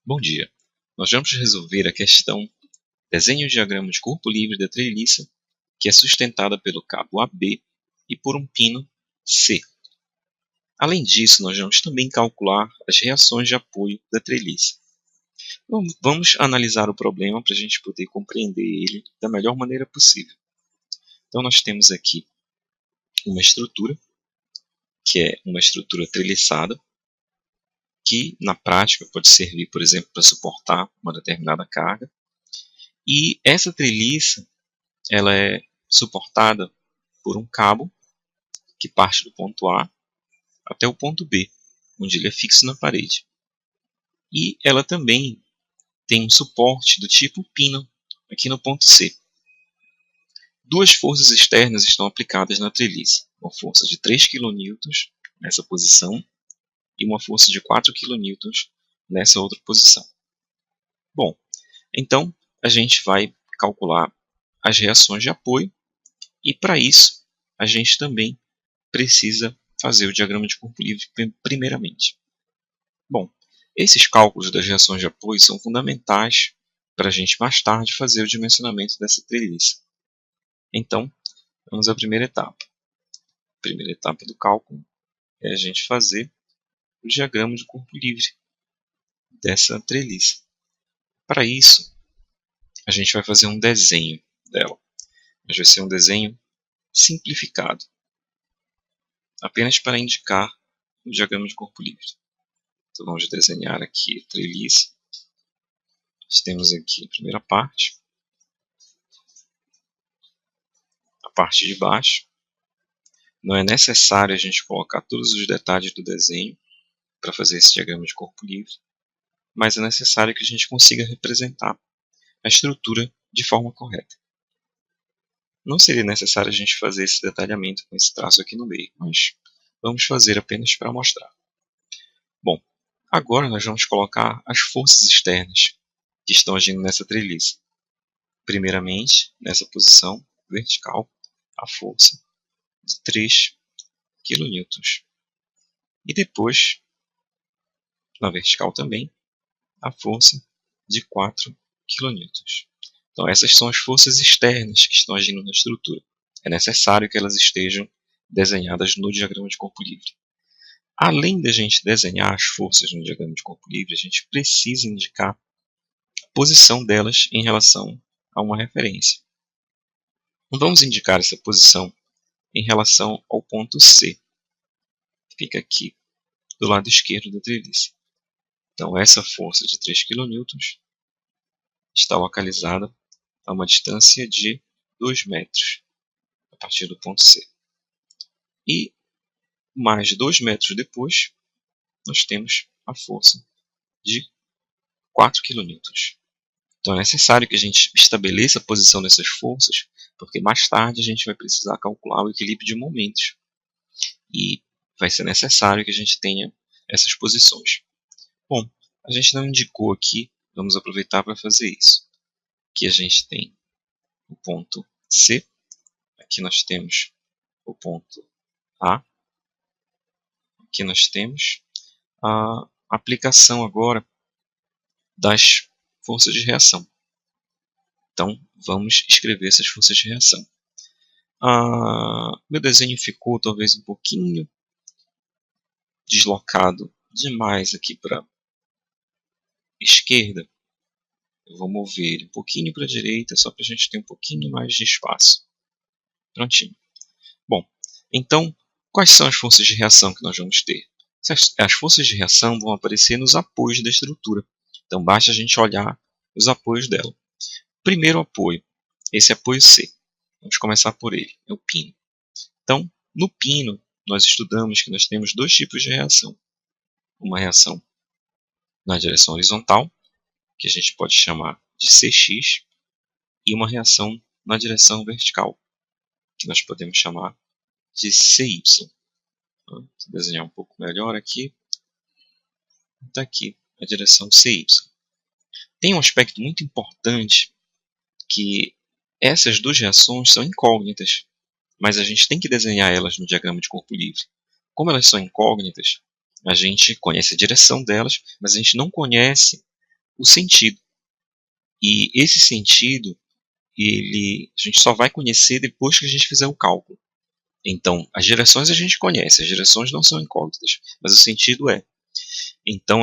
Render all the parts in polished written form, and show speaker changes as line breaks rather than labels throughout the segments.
Bom dia. Nós vamos resolver a questão desenhe o diagrama de corpo livre da treliça que é sustentada pelo cabo AB e por um pino C. Além disso, nós vamos também calcular as reações de apoio da treliça. Vamos analisar o problema para a gente poder compreender ele da melhor maneira possível. Então nós temos aqui uma estrutura, que é uma estrutura treliçada, que na prática pode servir, por exemplo, para suportar uma determinada carga. E essa treliça ela é suportada por um cabo que parte do ponto A até o ponto B, onde ele é fixo na parede. E ela também tem um suporte do tipo pino aqui no ponto C. Duas forças externas estão aplicadas na treliça, uma força de 3 kN nessa posição e uma força de 4 kN nessa outra posição. Bom, então a gente vai calcular as reações de apoio e para isso a gente também precisa fazer o diagrama de corpo livre primeiramente. Bom, esses cálculos das reações de apoio são fundamentais para a gente mais tarde fazer o dimensionamento dessa treliça. Então, vamos à primeira etapa. A primeira etapa do cálculo é a gente fazer o diagrama de corpo livre dessa treliça. Para isso, a gente vai fazer um desenho dela. Mas vai ser um desenho simplificado, apenas para indicar o diagrama de corpo livre. Então vamos desenhar aqui a treliça. Nós temos aqui a primeira parte, a parte de baixo. Não é necessário a gente colocar todos os detalhes do desenho para fazer esse diagrama de corpo livre, mas é necessário que a gente consiga representar a estrutura de forma correta. Não seria necessário a gente fazer esse detalhamento com esse traço aqui no meio, mas vamos fazer apenas para mostrar. Bom, agora nós vamos colocar as forças externas que estão agindo nessa treliça. Primeiramente, nessa posição vertical, a força de 3 kN. E depois, na vertical também, a força de 4 kN. Então essas são as forças externas que estão agindo na estrutura. É necessário que elas estejam desenhadas no diagrama de corpo livre. Além de a gente desenhar as forças no diagrama de corpo livre, a gente precisa indicar a posição delas em relação a uma referência. Então, vamos indicar essa posição em relação ao ponto C, que fica aqui do lado esquerdo da treliça. Então essa força de 3 kN está localizada a uma distância de 2 metros a partir do ponto C. E mais de 2 metros depois, nós temos a força de 4 kN. Então é necessário que a gente estabeleça a posição dessas forças, porque mais tarde a gente vai precisar calcular o equilíbrio de momentos. E vai ser necessário que a gente tenha essas posições. Bom, a gente não indicou aqui, vamos aproveitar para fazer isso. Aqui a gente tem o ponto C, aqui nós temos o ponto A, aqui nós temos a aplicação agora das forças de reação. Então vamos escrever essas forças de reação. Meu desenho ficou talvez um pouquinho deslocado demais aqui para a esquerda. Eu vou mover ele um pouquinho para a direita, só para a gente ter um pouquinho mais de espaço. Prontinho. Bom, então, quais são as forças de reação que nós vamos ter? As forças de reação vão aparecer nos apoios da estrutura. Então, basta a gente olhar os apoios dela. Primeiro apoio, esse apoio C. Vamos começar por ele, é o pino. Então, no pino, nós estudamos que nós temos dois tipos de reação. Uma reação na direção horizontal, que a gente pode chamar de Cx, e uma reação na direção vertical, que nós podemos chamar de CY. Vou desenhar um pouco melhor aqui. Está aqui a direção CY. Tem um aspecto muito importante que essas duas reações são incógnitas, mas a gente tem que desenhar elas no diagrama de corpo livre. Como elas são incógnitas, a gente conhece a direção delas, mas a gente não conhece o sentido. E esse sentido, a gente só vai conhecer depois que a gente fizer o cálculo. Então, as direções a gente conhece, as direções não são incógnitas, mas o sentido é. Então,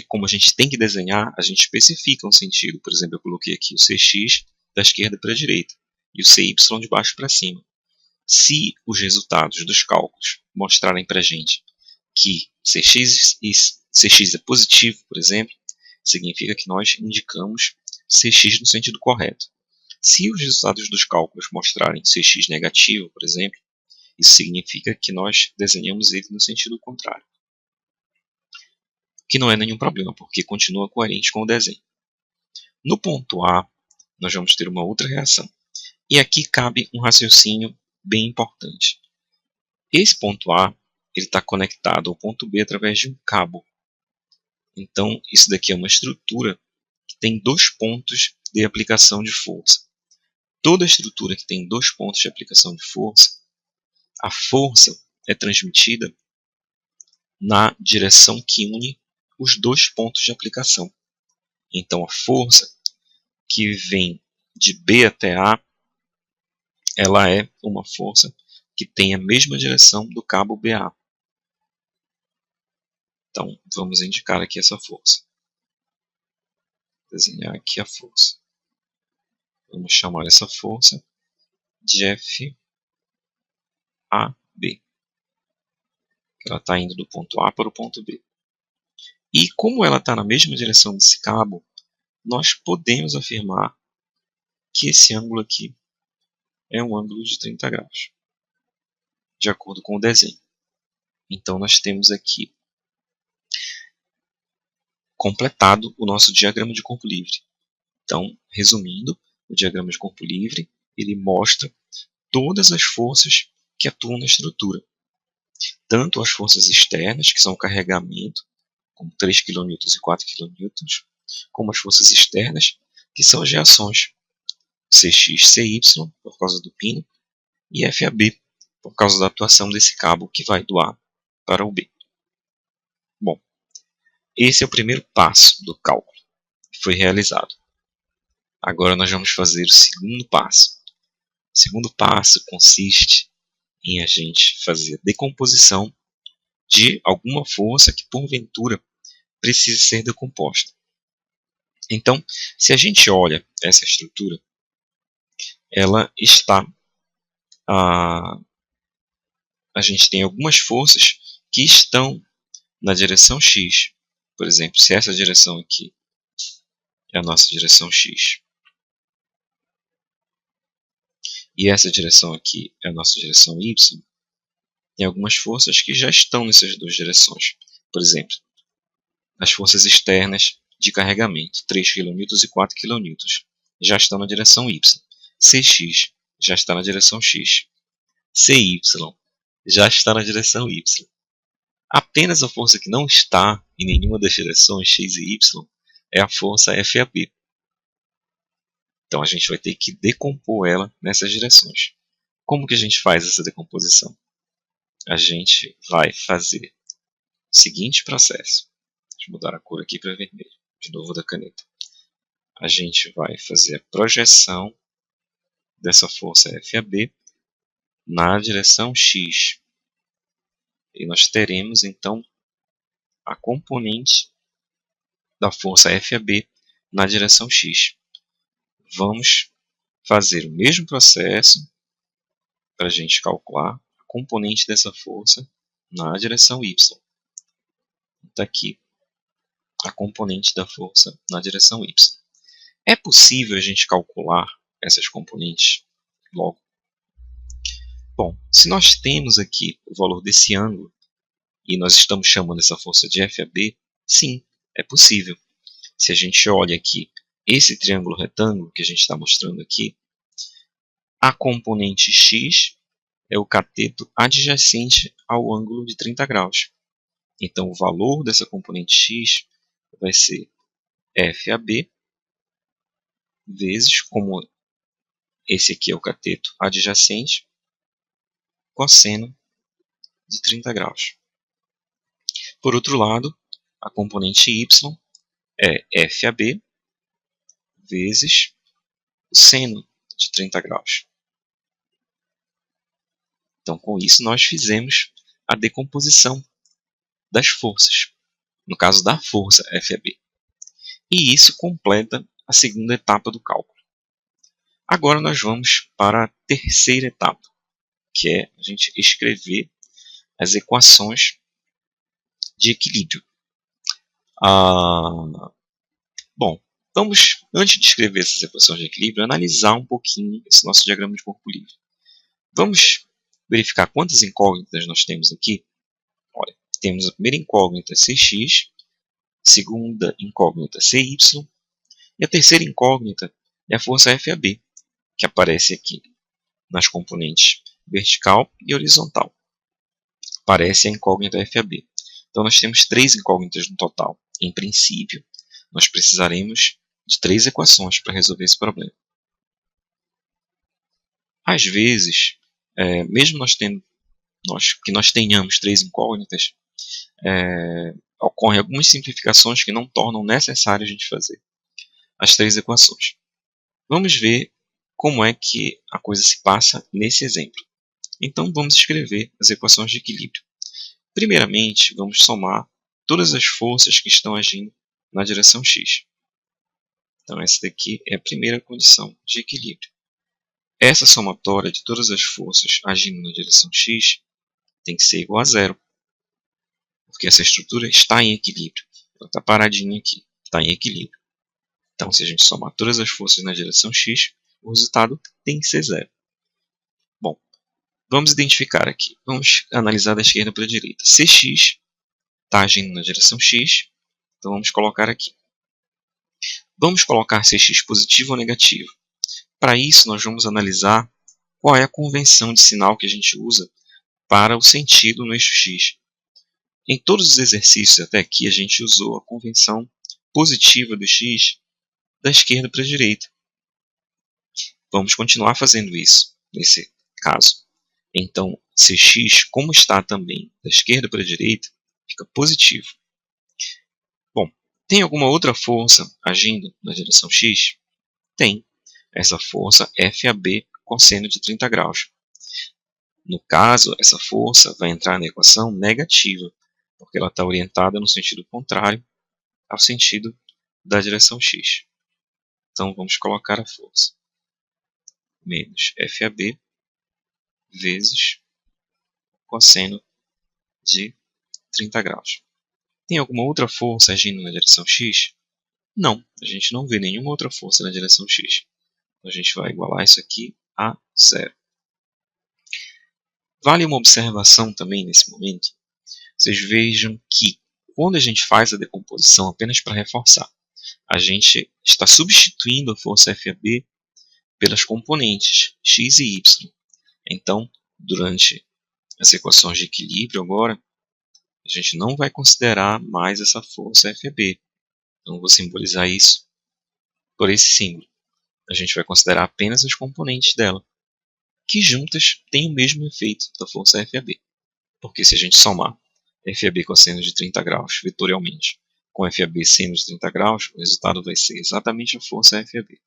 como a gente tem que desenhar, a gente especifica um sentido. Por exemplo, eu coloquei aqui o CX da esquerda para a direita e o CY de baixo para cima. Se os resultados dos cálculos mostrarem para a gente que CX é positivo, por exemplo, significa que nós indicamos CX no sentido correto. Se os resultados dos cálculos mostrarem CX negativo, por exemplo, isso significa que nós desenhamos ele no sentido contrário. Que não é nenhum problema, porque continua coerente com o desenho. No ponto A, nós vamos ter uma outra reação. E aqui cabe um raciocínio bem importante. Esse ponto A está conectado ao ponto B através de um cabo. Então, isso daqui é uma estrutura que tem 2 pontos de aplicação de força. Toda estrutura que tem 2 pontos de aplicação de força, a força é transmitida na direção que une os 2 pontos de aplicação. Então, a força que vem de B até A, ela é uma força que tem a mesma direção do cabo BA. Então, vamos indicar aqui essa força. Desenhar aqui a força. Vamos chamar essa força de FAB. Ela está indo do ponto A para o ponto B. E como ela está na mesma direção desse cabo, nós podemos afirmar que esse ângulo aqui é um ângulo de 30 graus, de acordo com o desenho. Então, nós temos aqui completado o nosso diagrama de corpo livre. Então, resumindo, o diagrama de corpo livre ele mostra todas as forças que atuam na estrutura. Tanto as forças externas, que são o carregamento, como 3 kN e 4 kN, como as forças externas, que são as reações CX, CY, por causa do pino, e FAB, por causa da atuação desse cabo que vai do A para o B. Bom, esse é o primeiro passo do cálculo que foi realizado. Agora nós vamos fazer o segundo passo. O segundo passo consiste em a gente fazer a decomposição de alguma força que, porventura, precise ser decomposta. Então, se a gente olha essa estrutura, ela está... A gente tem algumas forças que estão na direção X. Por exemplo, se essa direção aqui é a nossa direção X, e essa direção aqui é a nossa direção Y, tem algumas forças que já estão nessas duas direções. Por exemplo, as forças externas de carregamento, 3 kN e 4 kN, já estão na direção Y. CX já está na direção X. CY já está na direção Y. Apenas a força que não está em nenhuma das direções X e Y é a força FAB. Então a gente vai ter que decompor ela nessas direções. Como que a gente faz essa decomposição? A gente vai fazer o seguinte processo. Deixa eu mudar a cor aqui para vermelho, de novo da caneta. A gente vai fazer a projeção dessa força FAB na direção X. E nós teremos então a componente da força FAB na direção X. Vamos fazer o mesmo processo para a gente calcular a componente dessa força na direção Y. Está aqui a componente da força na direção Y. É possível a gente calcular essas componentes logo? Bom, se nós temos aqui o valor desse ângulo e nós estamos chamando essa força de FAB, sim, é possível. Se a gente olha aqui esse triângulo retângulo que a gente está mostrando aqui, a componente X é o cateto adjacente ao ângulo de 30 graus. Então, o valor dessa componente X vai ser FAB vezes, como esse aqui é o cateto adjacente, cosseno de 30 graus. Por outro lado, a componente Y é FAB vezes o seno de 30 graus. Então, com isso, nós fizemos a decomposição das forças, no caso da força FAB. E isso completa a segunda etapa do cálculo. Agora nós vamos para a terceira etapa, que é a gente escrever as equações de equilíbrio. Bom, vamos, antes de escrever essas equações de equilíbrio, analisar um pouquinho esse nosso diagrama de corpo livre. Vamos verificar quantas incógnitas nós temos aqui. Olha, temos a primeira incógnita Cx, a segunda incógnita Cy, e a terceira incógnita é a força FAB, que aparece aqui nas componentes vertical e horizontal. Aparece a incógnita FAB. Então, nós temos 3 incógnitas no total. Em princípio, nós precisaremos de 3 equações para resolver esse problema. Às vezes, mesmo que nós tenhamos 3 incógnitas, ocorrem algumas simplificações que não tornam necessário a gente fazer as 3 equações. Vamos ver como é que a coisa se passa nesse exemplo. Então, vamos escrever as equações de equilíbrio. Primeiramente, vamos somar todas as forças que estão agindo na direção x. Então, essa daqui é a primeira condição de equilíbrio. Essa somatória de todas as forças agindo na direção x tem que ser igual a zero, porque essa estrutura está em equilíbrio. Ela está paradinha aqui, está em equilíbrio. Então, se a gente somar todas as forças na direção x, o resultado tem que ser zero. Bom, vamos identificar aqui. Vamos analisar da esquerda para a direita. Cx está agindo na direção x, então vamos colocar aqui. Vamos colocar Cx positivo ou negativo. Para isso, nós vamos analisar qual é a convenção de sinal que a gente usa para o sentido no eixo x. Em todos os exercícios até aqui, a gente usou a convenção positiva do x da esquerda para a direita. Vamos continuar fazendo isso nesse caso. Então, Cx, como está também da esquerda para a direita, fica positivo. Bom, tem alguma outra força agindo na direção x? Tem. Essa força FAB cosseno de 30 graus. No caso, essa força vai entrar na equação negativa, porque ela está orientada no sentido contrário ao sentido da direção x. Então, vamos colocar a força menos FAB vezes cosseno de 30 graus. Tem alguma outra força agindo na direção x? Não, a gente não vê nenhuma outra força na direção x. Então, a gente vai igualar isso aqui a zero. Vale uma observação também nesse momento. Vocês vejam que quando a gente faz a decomposição, apenas para reforçar, a gente está substituindo a força FAB pelas componentes x e y. Então, durante as equações de equilíbrio agora, a gente não vai considerar mais essa força FAB. Então, vou simbolizar isso por esse símbolo. A gente vai considerar apenas as componentes dela, que juntas têm o mesmo efeito da força FAB. Porque se a gente somar FAB cosseno de 30 graus vetorialmente com FAB seno de 30 graus, o resultado vai ser exatamente a força FAB.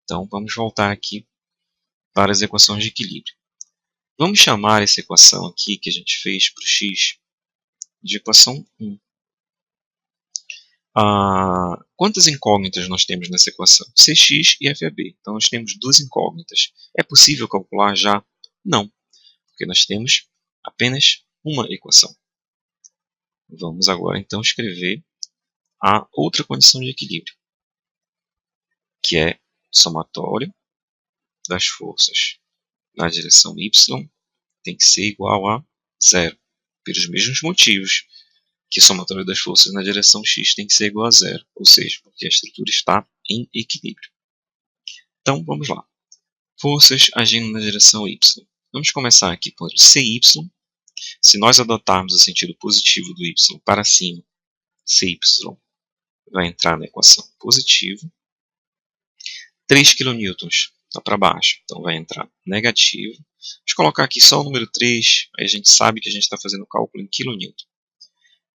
Então, vamos voltar aqui para as equações de equilíbrio. Vamos chamar essa equação aqui que a gente fez para o x de equação 1. Quantas incógnitas nós temos nessa equação? Cx e FAB. Então, nós temos 2 incógnitas. É possível calcular já? Não, porque nós temos apenas uma equação. Vamos agora, então, escrever a outra condição de equilíbrio, que é somatório das forças na direção y tem que ser igual a zero, pelos mesmos motivos que o somatório das forças na direção x tem que ser igual a zero, ou seja, porque a estrutura está em equilíbrio. Então, vamos lá. Forças agindo na direção y. Vamos começar aqui por CY. Se nós adotarmos o sentido positivo do y para cima, CY vai entrar na equação positiva. 3 kN está para baixo, então vai entrar negativo. Vamos colocar aqui só o número 3, aí a gente sabe que a gente está fazendo o cálculo em kN.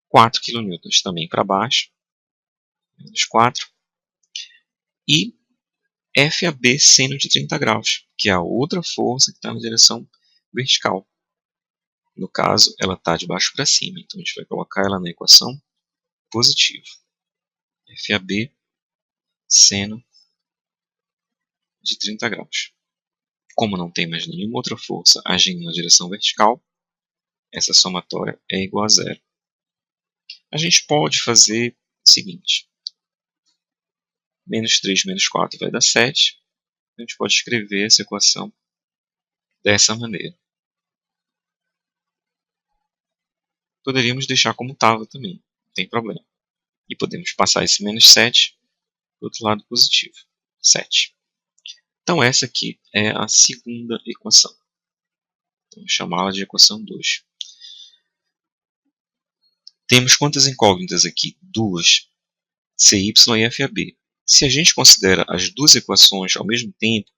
4 kN também para baixo. menos 4. E FAB seno de 30 graus, que é a outra força que está na direção vertical. No caso, ela está de baixo para cima, então a gente vai colocar ela na equação positiva. FAB seno de 30 graus. Como não tem mais nenhuma outra força agindo na direção vertical, essa somatória é igual a zero. A gente pode fazer o seguinte. Menos 3 menos 4 vai dar 7. A gente pode escrever essa equação dessa maneira. Poderíamos deixar como estava também, não tem problema. E podemos passar esse menos 7 para o outro lado positivo, 7. Então essa aqui é a segunda equação. Vamos chamá-la de equação 2. Temos quantas incógnitas aqui? 2, CY e FAB. Se a gente considera as duas equações ao mesmo tempo,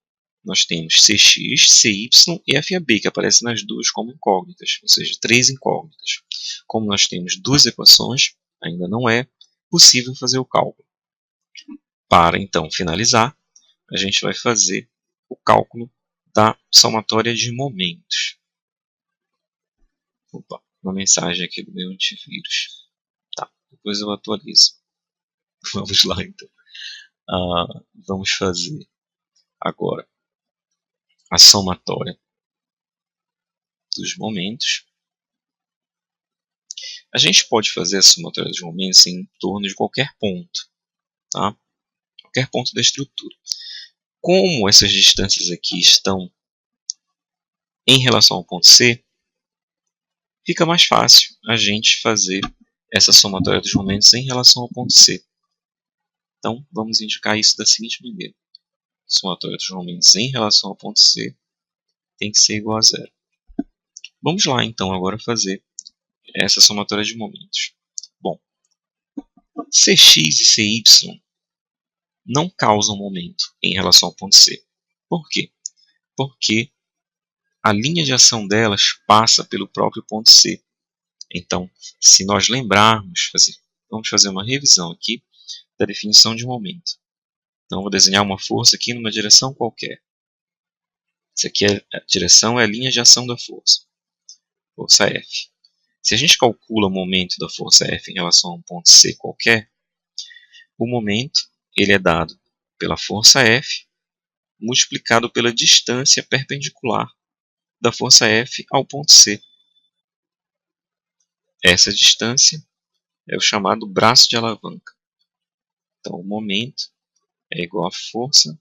nós temos CX, CY e FAB, que aparecem nas duas como incógnitas, ou seja, 3 incógnitas. Como nós temos duas equações, ainda não é possível fazer o cálculo. Para, então, finalizar, a gente vai fazer o cálculo da somatória de momentos. Opa, uma mensagem aqui do meu antivírus. Tá, depois eu atualizo. Vamos lá, então. Vamos fazer agora a somatória dos momentos. A gente pode fazer a somatória dos momentos em torno de qualquer ponto, tá? Qualquer ponto da estrutura. Como essas distâncias aqui estão em relação ao ponto C, fica mais fácil a gente fazer essa somatória dos momentos em relação ao ponto C. Então, vamos indicar isso da seguinte maneira. A somatória dos momentos em relação ao ponto C tem que ser igual a zero. Vamos lá, então, agora fazer essa somatória de momentos. Bom, Cx e Cy não causam momento em relação ao ponto C. Por quê? Porque a linha de ação delas passa pelo próprio ponto C. Então, se nós lembrarmos, vamos fazer uma revisão aqui da definição de momento. Então, vou desenhar uma força aqui numa direção qualquer. Isso aqui a direção é a linha de ação da força. Força F. Se a gente calcula o momento da força F em relação a um ponto C qualquer, o momento ele é dado pela força F multiplicado pela distância perpendicular da força F ao ponto C. Essa distância é o chamado braço de alavanca. Então, o momento é igual a força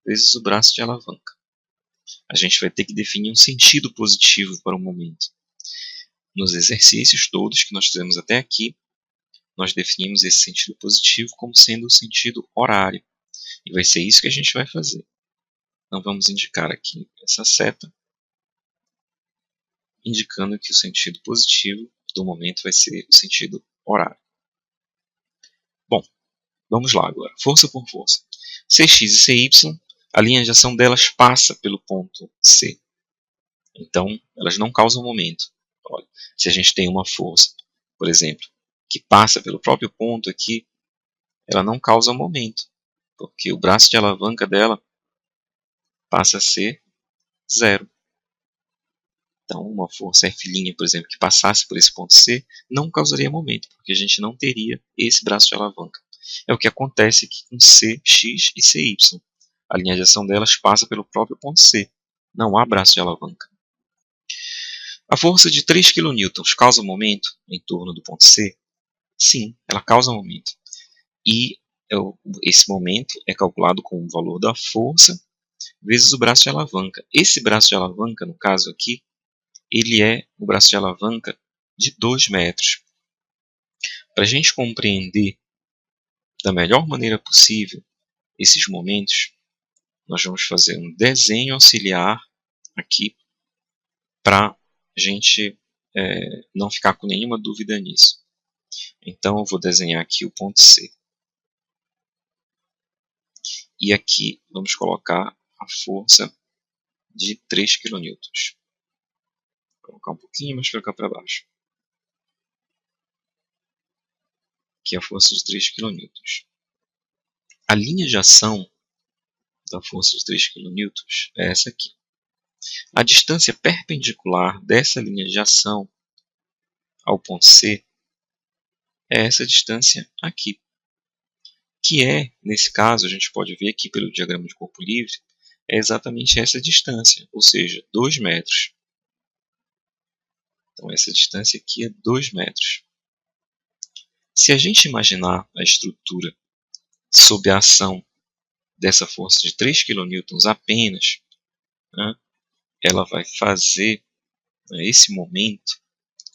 vezes o braço de alavanca. A gente vai ter que definir um sentido positivo para o momento. Nos exercícios todos que nós fizemos até aqui, nós definimos esse sentido positivo como sendo o sentido horário. E vai ser isso que a gente vai fazer. Então, vamos indicar aqui essa seta, indicando que o sentido positivo do momento vai ser o sentido horário. Bom, vamos lá agora, força por força. Cx e Cy, a linha de ação delas passa pelo ponto C. Então, elas não causam momento. Olha, se a gente tem uma força, por exemplo, que passa pelo próprio ponto aqui, ela não causa momento, porque o braço de alavanca dela passa a ser zero. Então, uma força F', por exemplo, que passasse por esse ponto C, não causaria momento, porque a gente não teria esse braço de alavanca. É o que acontece aqui com C, X e CY. A linha de ação delas passa pelo próprio ponto C. Não há braço de alavanca. A força de 3 kN causa momento em torno do ponto C? Sim, ela causa momento. E esse momento é calculado com o valor da força vezes o braço de alavanca. Esse braço de alavanca, no caso aqui, ele é o braço de alavanca de 2 metros. Para a gente compreender da melhor maneira possível esses momentos, nós vamos fazer um desenho auxiliar aqui para a gente não ficar com nenhuma dúvida nisso. Então, eu vou desenhar aqui o ponto C. E aqui vamos colocar a força de 3 kN. Vou colocar um pouquinho mais para cá para baixo. Aqui a força de 3 kN. A linha de ação da força de 3 kN é essa aqui. A distância perpendicular dessa linha de ação ao ponto C é essa distância aqui, que é, nesse caso, a gente pode ver aqui pelo diagrama de corpo livre, é exatamente essa distância, ou seja, 2 metros. Então, essa distância aqui é 2 metros. Se a gente imaginar a estrutura sob a ação dessa força de 3 kN apenas, né, ela vai fazer, né, esse momento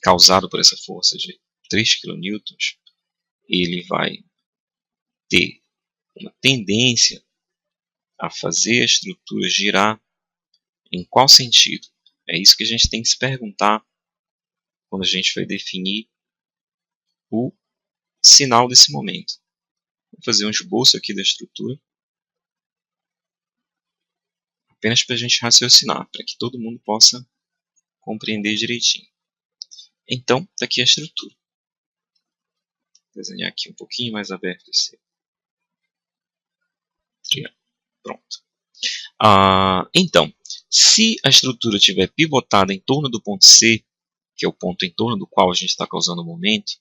causado por essa força de 3 kN, ele vai ter uma tendência a fazer a estrutura girar em qual sentido? É isso que a gente tem que se perguntar quando a gente vai definir o sinal desse momento. Vou fazer um esboço aqui da estrutura, apenas para a gente raciocinar, para que todo mundo possa compreender direitinho. Então, está aqui a estrutura. Vou desenhar aqui um pouquinho mais aberto esse triângulo. Pronto. Então, se a estrutura estiver pivotada em torno do ponto C, que é o ponto em torno do qual a gente está causando o momento,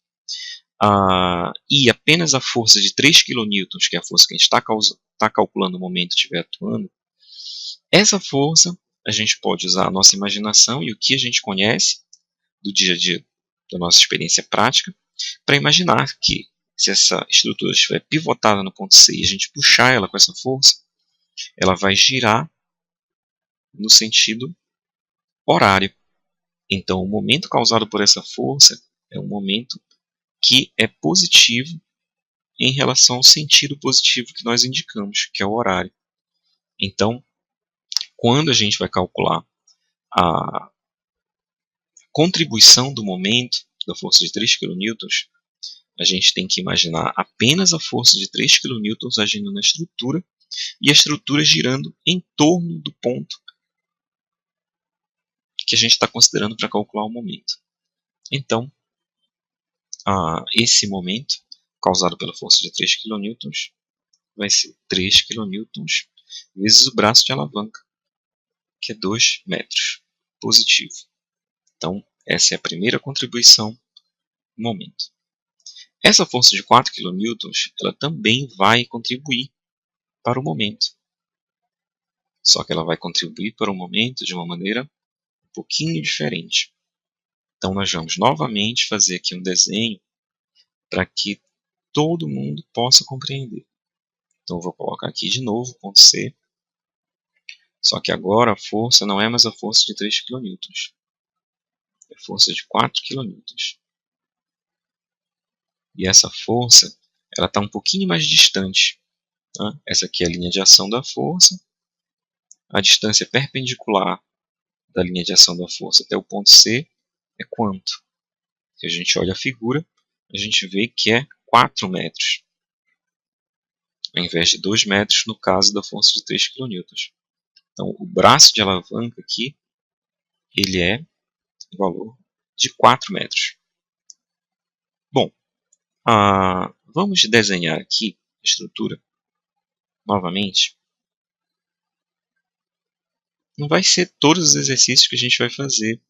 e apenas a força de 3 kN, que é a força que a gente está calculando no momento, estiver atuando, essa força a gente pode usar a nossa imaginação e o que a gente conhece do dia a dia, da nossa experiência prática, para imaginar que se essa estrutura estiver pivotada no ponto C e a gente puxar ela com essa força, ela vai girar no sentido horário. Então, o momento causado por essa força é um momento que é positivo em relação ao sentido positivo que nós indicamos, que é o horário. Então, quando a gente vai calcular a contribuição do momento da força de 3 kN, a gente tem que imaginar apenas a força de 3 kN agindo na estrutura e a estrutura girando em torno do ponto que a gente está considerando para calcular o momento. Então, esse momento, causado pela força de 3 kN, vai ser 3 kN vezes o braço de alavanca, que é 2 metros, positivo. Então, essa é a primeira contribuição no momento. Essa força de 4 kN, ela também vai contribuir para o momento. Só que ela vai contribuir para o momento de uma maneira um pouquinho diferente. Então, nós vamos novamente fazer aqui um desenho para que todo mundo possa compreender. Então, eu vou colocar aqui de novo o ponto C. Só que agora a força não é mais a força de 3 kN. É a força de 4 kN. E essa força está um pouquinho mais distante. Tá? Essa aqui é a linha de ação da força. A distância perpendicular da linha de ação da força até o ponto C é quanto? Se a gente olha a figura, a gente vê que é 4 metros, ao invés de 2 metros no caso da força de 3 kN. Então, o braço de alavanca aqui, ele é o valor de 4 metros. Bom, vamos desenhar aqui a estrutura novamente. Não vai ser todos os exercícios que a gente vai fazer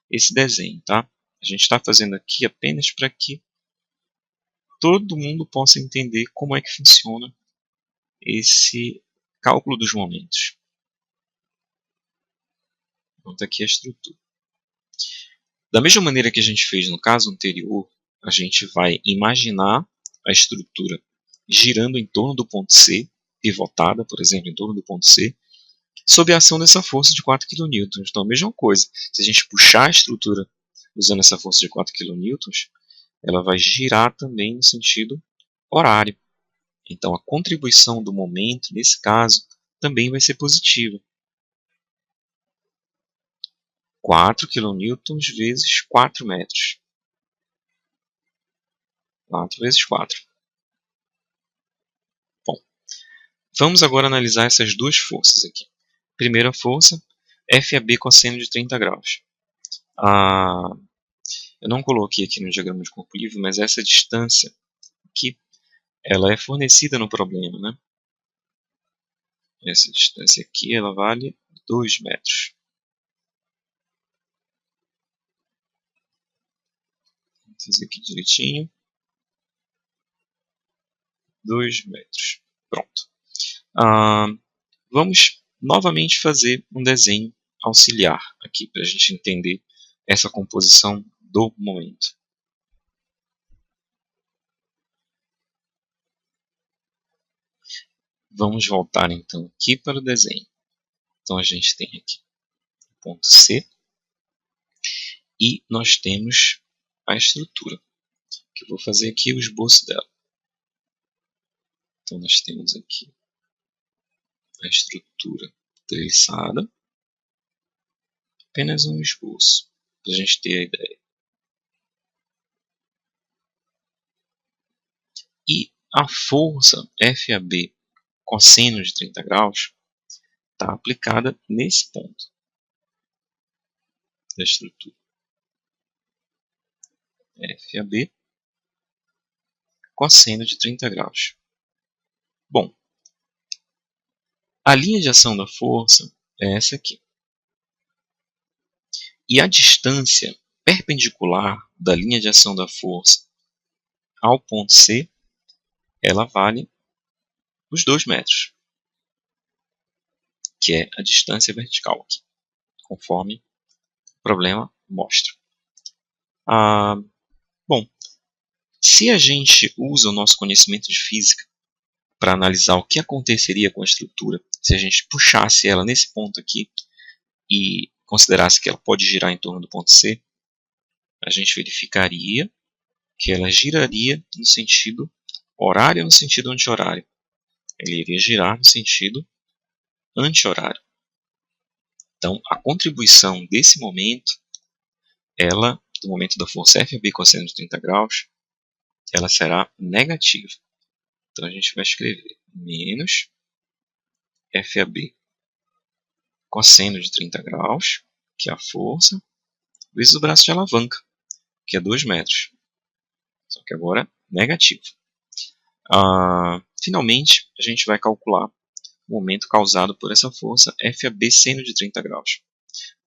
esse desenho, tá? A gente está fazendo aqui apenas para que todo mundo possa entender como é que funciona esse cálculo dos momentos. Então, está aqui a estrutura. Da mesma maneira que a gente fez no caso anterior, a gente vai imaginar a estrutura girando em torno do ponto C, pivotada, por exemplo, em torno do ponto C, sob a ação dessa força de 4 kN. Então, a mesma coisa. Se a gente puxar a estrutura usando essa força de 4 kN, ela vai girar também no sentido horário. Então, a contribuição do momento, nesse caso, também vai ser positiva. 4 kN vezes 4 metros. 4 vezes 4. Bom, vamos agora analisar essas duas forças aqui. Primeira força, FAB cosseno de 30 graus. Eu não coloquei aqui no diagrama de corpo livre, mas essa distância aqui, ela é fornecida no problema, né? Essa distância aqui ela vale 2 metros. Vou fazer aqui direitinho. 2 metros. Pronto. Vamos novamente fazer um desenho auxiliar aqui para a gente entender essa composição do momento. Vamos voltar então aqui para o desenho. Então a gente tem aqui o ponto C e nós temos a estrutura, que eu vou fazer aqui o esboço dela. Então nós temos aqui a estrutura treliçada, apenas um esboço, para a gente ter a ideia. E a força FAB cosseno de 30 graus está aplicada nesse ponto da estrutura. FAB cosseno de 30 graus. Bom, a linha de ação da força é essa aqui. E a distância perpendicular da linha de ação da força ao ponto C, ela vale os 2 metros, que é a distância vertical aqui, conforme o problema mostra. Bom, se a gente usa o nosso conhecimento de física para analisar o que aconteceria com a estrutura, se a gente puxasse ela nesse ponto aqui e considerasse que ela pode girar em torno do ponto C, a gente verificaria que ela giraria no sentido horário ou no sentido anti-horário. Ele iria girar no sentido anti-horário. Então, a contribuição desse momento, do momento da força FAB cosseno de 30 graus, ela será negativa. Então, a gente vai escrever menos FAB cosseno de 30 graus, que é a força, vezes o braço de alavanca, que é 2 metros. Só que agora negativo. Finalmente, a gente vai calcular o momento causado por essa força FAB seno de 30 graus.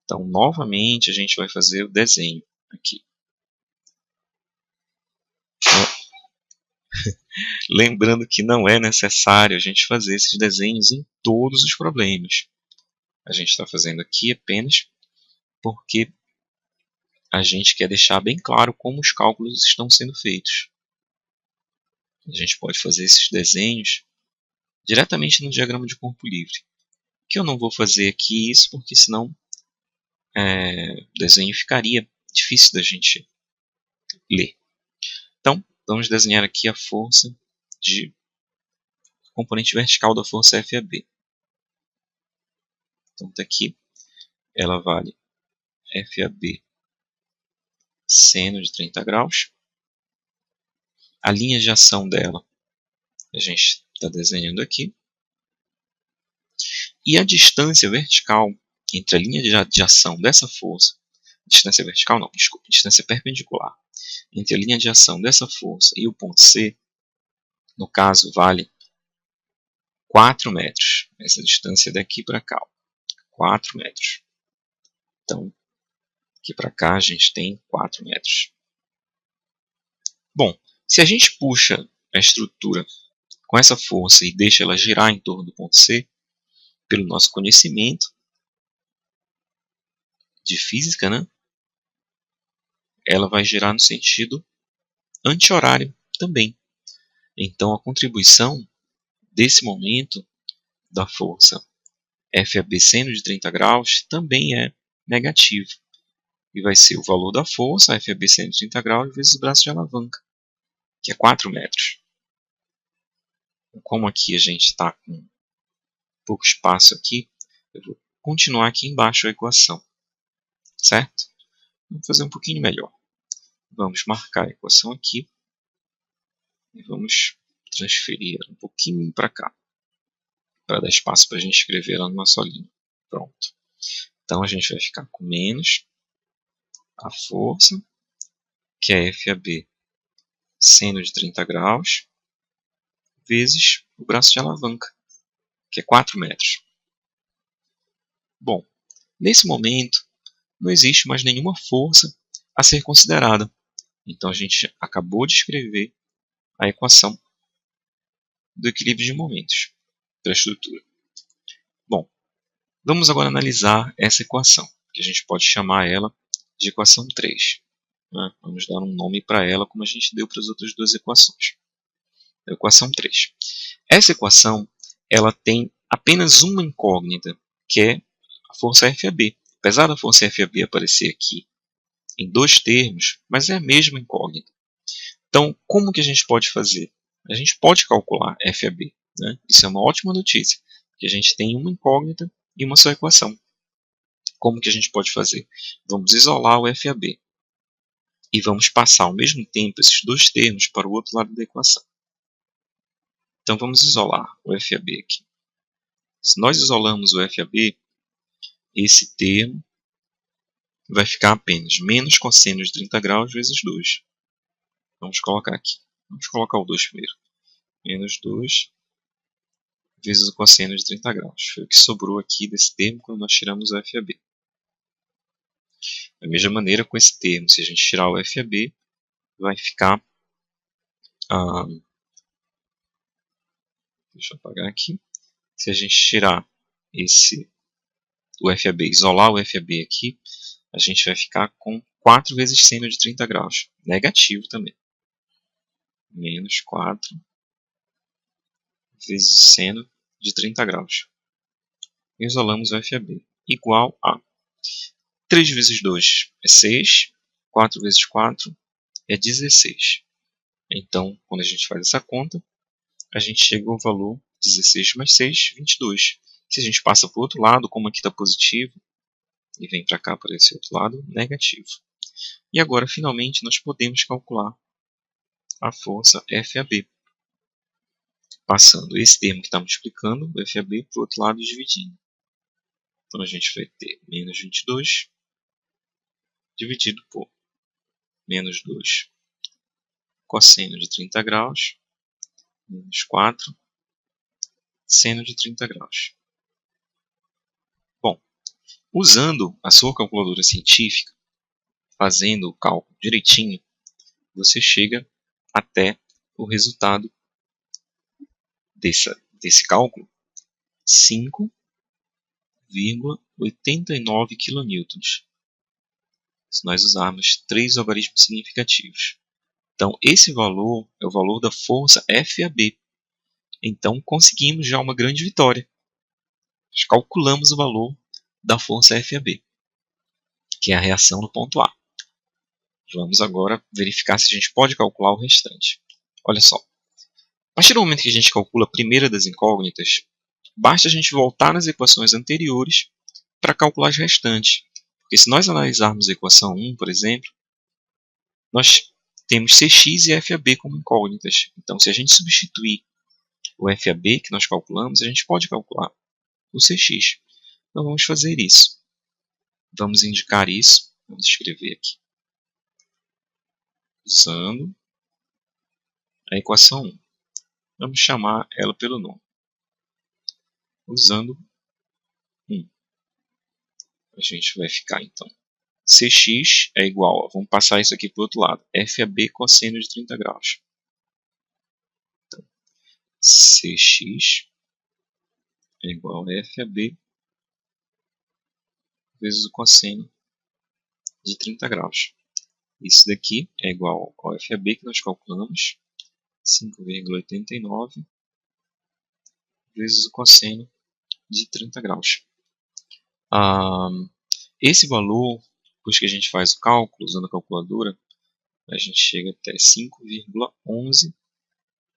Então, novamente, a gente vai fazer o desenho aqui. Lembrando que não é necessário a gente fazer esses desenhos em todos os problemas. A gente está fazendo aqui apenas porque a gente quer deixar bem claro como os cálculos estão sendo feitos. A gente pode fazer esses desenhos diretamente no diagrama de corpo livre. Que eu não vou fazer aqui isso porque senão o desenho ficaria difícil da gente ler. Então, vamos desenhar aqui a força de componente vertical da força FAB. Então, está aqui, ela vale FAB seno de 30 graus. A linha de ação dela, a gente está desenhando aqui. E a distância vertical entre a linha de ação dessa força, distância vertical não, desculpa, distância perpendicular, entre a linha de ação dessa força e o ponto C, no caso, vale 4 metros. Essa distância daqui para cá, 4 metros. Então, aqui para cá a gente tem 4 metros. Bom, se a gente puxa a estrutura com essa força e deixa ela girar em torno do ponto C, pelo nosso conhecimento de física, né, ela vai girar no sentido anti-horário também. Então, a contribuição desse momento da força FAB seno de 30 graus também é negativo. E vai ser o valor da força, FAB seno de 30 graus, vezes o braço de alavanca, que é 4 metros. Como aqui a gente está com pouco espaço aqui, eu vou continuar aqui embaixo a equação. Certo? Vamos fazer um pouquinho melhor. Vamos marcar a equação aqui e vamos transferir um pouquinho para cá, para dar espaço para a gente escrever lá na nossa linha. Pronto. Então a gente vai ficar com menos a força, que é FAB seno de 30 graus, vezes o braço de alavanca, que é 4 metros. Bom, nesse momento, não existe mais nenhuma força a ser considerada. Então, a gente acabou de escrever a equação do equilíbrio de momentos da estrutura. Bom, vamos agora analisar essa equação, que a gente pode chamar ela de equação 3. Né? Vamos dar um nome para ela, como a gente deu para as outras duas equações. A equação 3. Essa equação ela tem apenas uma incógnita, que é a força FAB. Apesar da força FAB aparecer aqui em dois termos, mas é a mesma incógnita. Então, como que a gente pode fazer? A gente pode calcular FAB. Né? Isso é uma ótima notícia, porque a gente tem uma incógnita e uma só equação. Como que a gente pode fazer? Vamos isolar o FAB e vamos passar ao mesmo tempo esses dois termos para o outro lado da equação. Então, vamos isolar o FAB aqui. Se nós isolamos o FAB, esse termo vai ficar apenas menos cosseno de 30 graus vezes 2. Vamos colocar aqui. Vamos colocar o 2 primeiro. Menos 2 vezes o cosseno de 30 graus. Foi o que sobrou aqui desse termo quando nós tiramos o FAB. Da mesma maneira com esse termo, se a gente tirar o FAB, vai ficar... deixa eu apagar aqui. Se a gente tirar o FAB, isolar o FAB aqui, a gente vai ficar com 4 vezes seno de 30 graus. Negativo também. Menos 4 vezes seno de 30 graus. Isolamos o FAB. Igual a 3 vezes 2 é 6. 4 vezes 4 é 16. Então, quando a gente faz essa conta, a gente chega ao valor 16 mais 6, 22. Se a gente passa para o outro lado, como aqui está positivo, e vem para cá, para esse outro lado, negativo. E agora, finalmente, nós podemos calcular a força FAB. Passando esse termo que está multiplicando, o FAB, para o outro lado e dividindo. Então, a gente vai ter menos 22 dividido por menos 2 cosseno de 30 graus, menos 4 seno de 30 graus. Bom, usando a sua calculadora científica, fazendo o cálculo direitinho, você chega até o resultado desse cálculo, 5,89 kN, se nós usarmos 3 logaritmos significativos. Então, esse valor é o valor da força FAB. Então, conseguimos já uma grande vitória. Nós calculamos o valor da força FAB, que é a reação no ponto A. Vamos agora verificar se a gente pode calcular o restante. Olha só. A partir do momento que a gente calcula a primeira das incógnitas, basta a gente voltar nas equações anteriores para calcular as restantes. Porque se nós analisarmos a equação 1, por exemplo, nós temos Cx e FAB como incógnitas. Então, se a gente substituir o FAB que nós calculamos, a gente pode calcular o Cx. Então, vamos fazer isso. Vamos indicar isso. Vamos escrever aqui. Usando a equação 1. Vamos chamar ela pelo nome. Usando 1. A gente vai ficar, então, Cx é igual a... Vamos passar isso aqui para o outro lado. FAB cosseno de 30 graus. Então, Cx é igual a FAB vezes o cosseno de 30 graus. Isso daqui é igual ao FAB que nós calculamos, 5,89 vezes o cosseno de 30 graus. Esse valor, depois que a gente faz o cálculo usando a calculadora, a gente chega até 5,11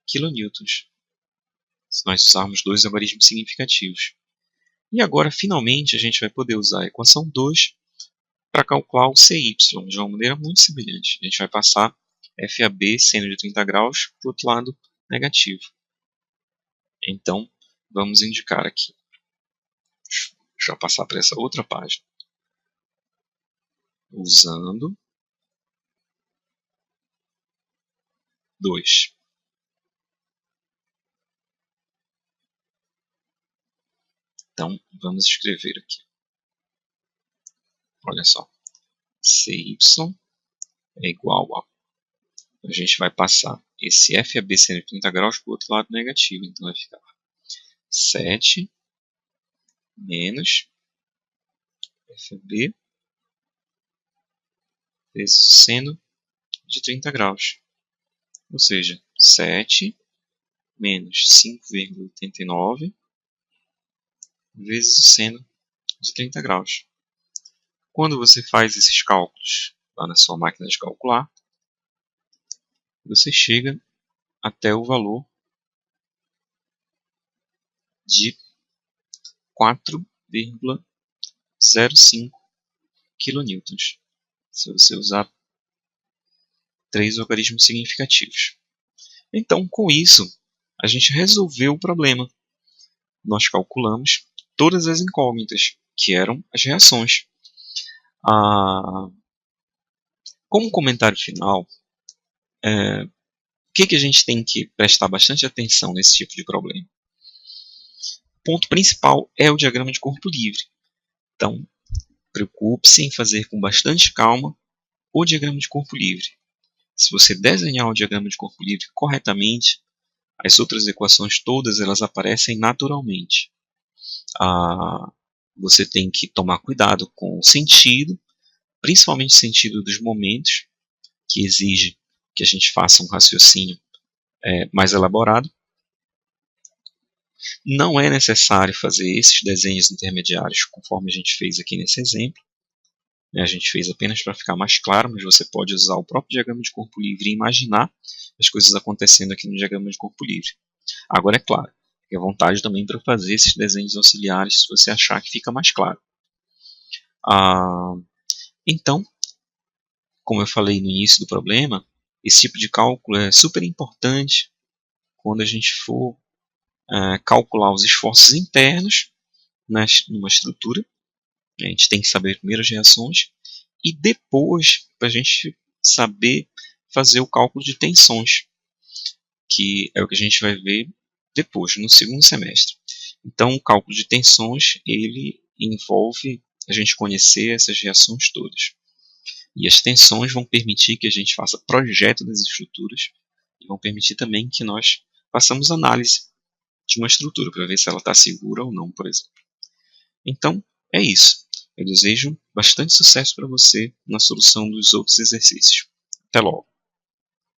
kN, se nós usarmos dois logaritmos significativos. E agora, finalmente, a gente vai poder usar a equação 2 para calcular o CY de uma maneira muito semelhante. A gente vai passar FAB seno de 30 graus para o outro lado negativo. Então, vamos indicar aqui. Deixa eu passar para essa outra página. Usando 2. Então, vamos escrever aqui. Olha só. CY é igual a... A gente vai passar esse FAB sendo 30 graus para o outro lado negativo. Então, vai ficar 7 menos FAB vezes seno de 30 graus. Ou seja, 7 menos 5,89 vezes o seno de 30 graus. Quando você faz esses cálculos lá na sua máquina de calcular, você chega até o valor de 4,05 kN, se você usar 3 logaritmos significativos. Então, com isso, a gente resolveu o problema. Nós calculamos todas as incógnitas, que eram as reações. Como comentário final, o que a gente tem que prestar bastante atenção nesse tipo de problema? O ponto principal é o diagrama de corpo livre. Então, preocupe-se em fazer com bastante calma o diagrama de corpo livre. Se você desenhar o diagrama de corpo livre corretamente, as outras equações todas elas aparecem naturalmente. Você tem que tomar cuidado com o sentido, principalmente o sentido dos momentos, que exige que a gente faça um raciocínio mais elaborado. Não é necessário fazer esses desenhos intermediários conforme a gente fez aqui nesse exemplo. A gente fez apenas para ficar mais claro, mas você pode usar o próprio diagrama de corpo livre e imaginar as coisas acontecendo aqui no diagrama de corpo livre. Agora, é claro, fique à vontade também para fazer esses desenhos auxiliares se você achar que fica mais claro. Então, como eu falei no início do problema, esse tipo de cálculo é super importante quando a gente for calcular os esforços internos numa estrutura. A gente tem que saber primeiro as reações e depois para a gente saber fazer o cálculo de tensões, que é o que a gente vai ver depois, no segundo semestre. Então, o cálculo de tensões ele envolve a gente conhecer essas reações todas. E as tensões vão permitir que a gente faça projeto das estruturas e vão permitir também que nós façamos análise de uma estrutura para ver se ela está segura ou não, por exemplo. Então, é isso. Eu desejo bastante sucesso para você na solução dos outros exercícios. Até logo!